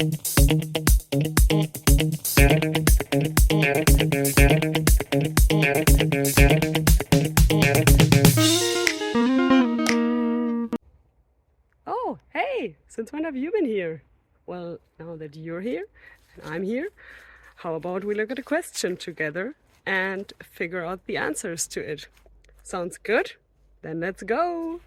Oh, hey! Since when have you been here? Well, now that you're here and I'm here, how about we look at a question together and figure out the answers to it? Sounds good? Then let's go!